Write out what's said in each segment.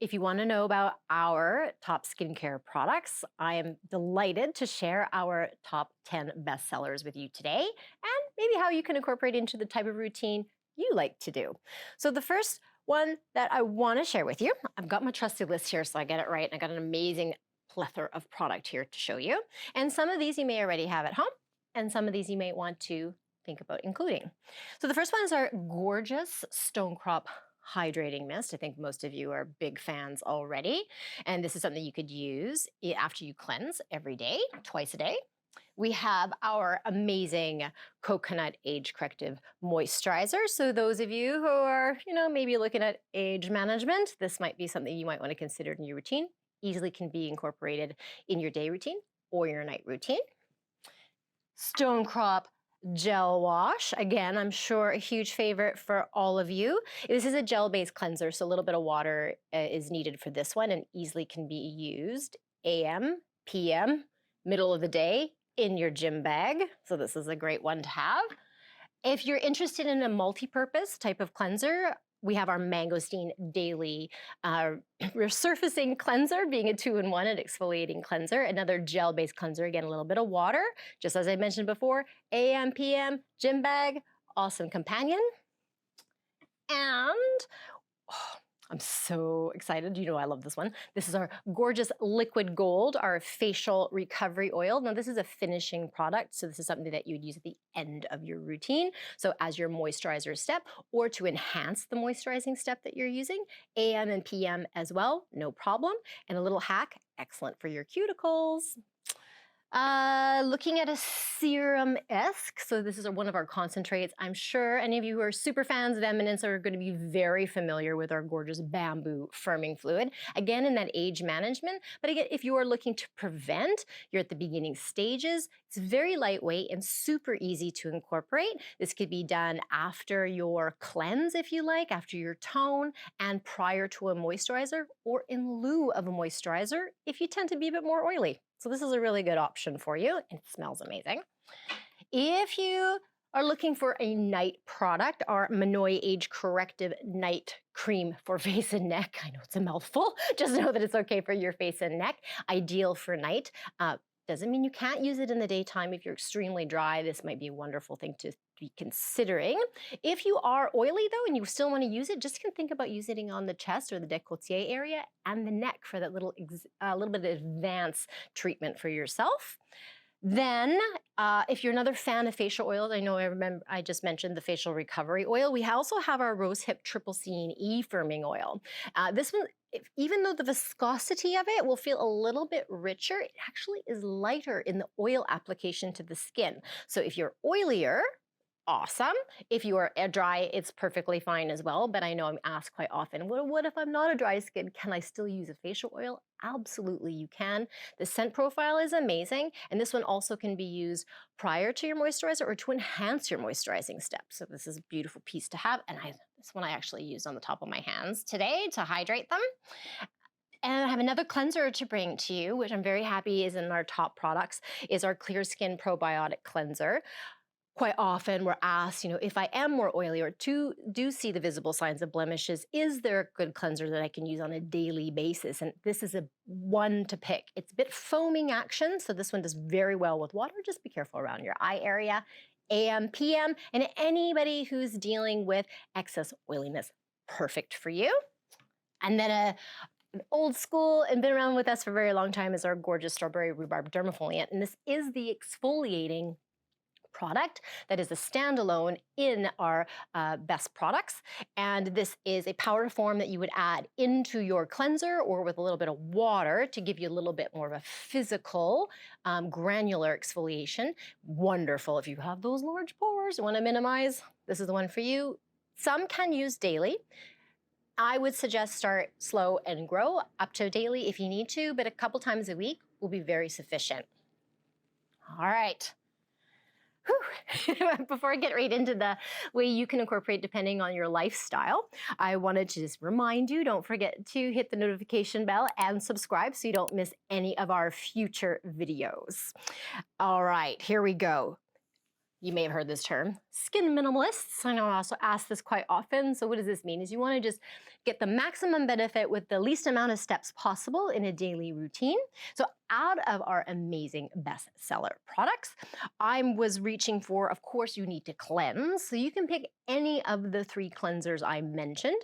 If you want to know about our top skincare products, I am delighted to share our top 10 bestsellers with you today and maybe how you can incorporate into the type of routine you like to do. So the first one that I want to share with you, I've got my trusted list here so I get it right, and I got an amazing plethora of product here to show you. And some of these you may already have at home, and some of these you may want to think about including. So the first one is our gorgeous Stone Crop Hydrating Mist. I think most of you are big fans already. And this is something you could use after you cleanse every day, twice a day. We have our amazing Coconut Age Corrective Moisturizer. So those of you who are, maybe looking at age management, this might be something you might want to consider in your routine. Easily can be incorporated in your day routine or your night routine. Stone Crop Gel Wash. Again, I'm sure a huge favorite for all of you. This is a gel-based cleanser, so a little bit of water is needed for this one and easily can be used AM, PM, middle of the day in your gym bag. So this is a great one to have. If you're interested in a multi-purpose type of cleanser, we have our Mangosteen Daily Resurfacing Cleanser, being a 2-in-1 and exfoliating cleanser. Another gel-based cleanser, again, a little bit of water. Just as I mentioned before, AM, PM, gym bag, awesome companion. And I'm so excited. You know I love this one. This is our gorgeous Liquid Gold, our facial recovery oil. Now, this is a finishing product, so this is something that you would use at the end of your routine. So as your moisturizer step, or to enhance the moisturizing step that you're using, AM and PM as well, no problem. And a little hack, excellent for your cuticles. Looking at a serum-esque, so this is one of our concentrates. I'm sure any of you who are super fans of Eminence are going to be very familiar with our gorgeous bamboo firming fluid. Again, in that age management, but again, if you are looking to prevent, you're at the beginning stages, it's very lightweight and super easy to incorporate. This could be done after your cleanse, if you like, after your tone, and prior to a moisturizer, or in lieu of a moisturizer if you tend to be a bit more oily. So this is a really good option for you, and it smells amazing. If you are looking for a night product, our Minoy Age Corrective Night Cream for face and neck. I know it's a mouthful. Just know that it's okay for your face and neck. Ideal for night. Doesn't mean you can't use it in the daytime. If you're extremely dry, this might be a wonderful thing to be considering. If you are oily though, and you still want to use it, just think about using it on the chest or the décolleté area and the neck for that little bit of advanced treatment for yourself. Then, if you're another fan of facial oils, I just mentioned the facial recovery oil. We also have our Rosehip Triple C E firming oil. This one, even though the viscosity of it will feel a little bit richer, it actually is lighter in the oil application to the skin. So if you're oilier, awesome. If you are dry, it's perfectly fine as well. But I know I'm asked quite often, what if I'm not a dry skin? Can I still use a facial oil? Absolutely, you can. The scent profile is amazing. And this one also can be used prior to your moisturizer or to enhance your moisturizing steps. So this is a beautiful piece to have. And this one I actually used on the top of my hands today to hydrate them. And I have another cleanser to bring to you, which I'm very happy is in our top products, is our Clear Skin Probiotic Cleanser. Quite often we're asked, if I am more oily or do see the visible signs of blemishes, is there a good cleanser that I can use on a daily basis? And this is a one to pick. It's a bit foaming action, so this one does very well with water. Just be careful around your eye area. AM, PM, and anybody who's dealing with excess oiliness, perfect for you. And then an old school and been around with us for a very long time is our gorgeous Strawberry Rhubarb Dermafoliant. And this is the exfoliating product that is a standalone in our best products. And this is a powder form that you would add into your cleanser or with a little bit of water to give you a little bit more of a physical granular exfoliation. Wonderful if you have those large pores, you want to minimize, this is the one for you. Some can use daily. I would suggest start slow and grow up to daily if you need to, but a couple times a week will be very sufficient. All right. Before I get right into the way you can incorporate depending on your lifestyle, I wanted to just remind you, don't forget to hit the notification bell and subscribe so you don't miss any of our future videos. All right, here we go. You may have heard this term, skin minimalists. I know I also ask this quite often. So what does this mean? Is you want to just get the maximum benefit with the least amount of steps possible in a daily routine. So out of our amazing bestseller products, I was reaching for, of course, you need to cleanse. So you can pick any of the 3 cleansers I mentioned.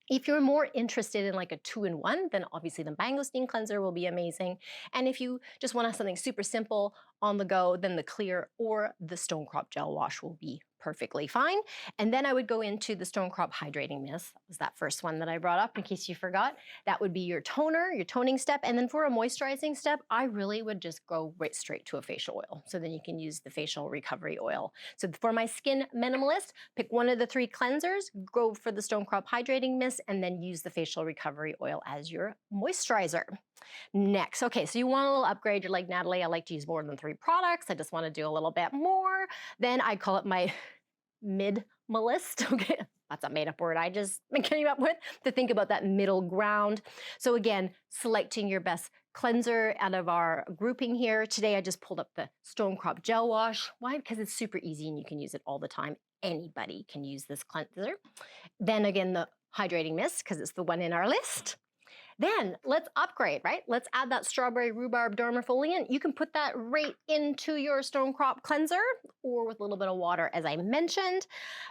If you're more interested in like a 2-in-1, then obviously the mangosteen cleanser will be amazing. And if you just want something super simple on the go, then the clear or the stone crop gel wash will be perfectly fine. And then I would go into the stone crop hydrating mist. That was that first one that I brought up in case you forgot. That would be your toner, your toning step. And then for a moisturizing step, I really would just go right straight to a facial oil. So then you can use the facial recovery oil. So for my skin minimalist, pick one of the 3 cleansers, go for the stone crop hydrating mist, and then use the facial recovery oil as your moisturizer. Next, okay, so you want a little upgrade. You're like, Natalie, I like to use more than 3 products. I just want to do a little bit more. Then I call it my mid-malist. Okay, that's a made-up word I just came up with to think about that middle ground. So again, selecting your best cleanser out of our grouping here. Today I just pulled up the stone crop gel wash. Why? Because it's super easy and you can use it all the time. Anybody can use this cleanser. Then again, the hydrating mist, because it's the one in our list. Then let's upgrade, right? Let's add that strawberry rhubarb dermafoliant. You can put that right into your stone crop cleanser or with a little bit of water, as I mentioned.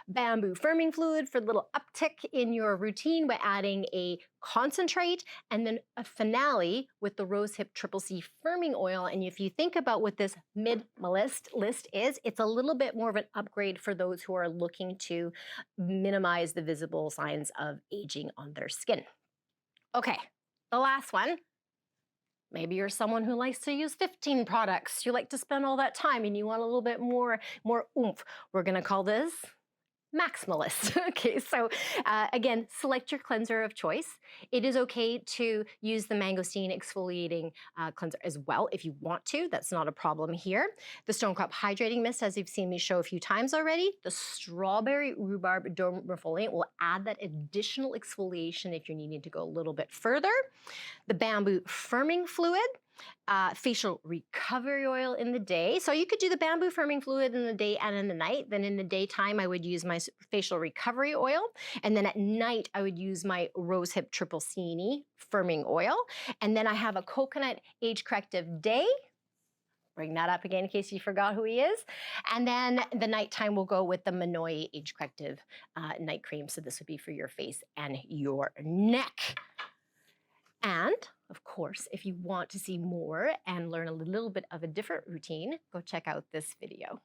Bamboo firming fluid for a little uptick in your routine by adding a concentrate, and then a finale with the rosehip triple C firming oil. And if you think about what this mid-malist list is, it's a little bit more of an upgrade for those who are looking to minimize the visible signs of aging on their skin. Okay, the last one. Maybe you're someone who likes to use 15 products. You like to spend all that time and you want a little bit more oomph. We're gonna call this Maximalist. Okay, so again, select your cleanser of choice. It is okay to use the mangosteen exfoliating cleanser as well if you want to. That's not a problem here. The stone crop hydrating mist, as you've seen me show a few times already, the strawberry rhubarb dermafoliant will add that additional exfoliation if you're needing to go a little bit further. The bamboo firming fluid, facial recovery oil in the day. So you could do the bamboo firming fluid in the day and in the night. Then in the daytime, I would use my facial recovery oil. And then at night, I would use my rosehip triple C firming oil. And then I have a coconut age corrective day. Bring that up again in case you forgot who he is. And then the nighttime will go with the Manoi age corrective night cream. So this would be for your face and your neck. And of course, if you want to see more and learn a little bit of a different routine, go check out this video.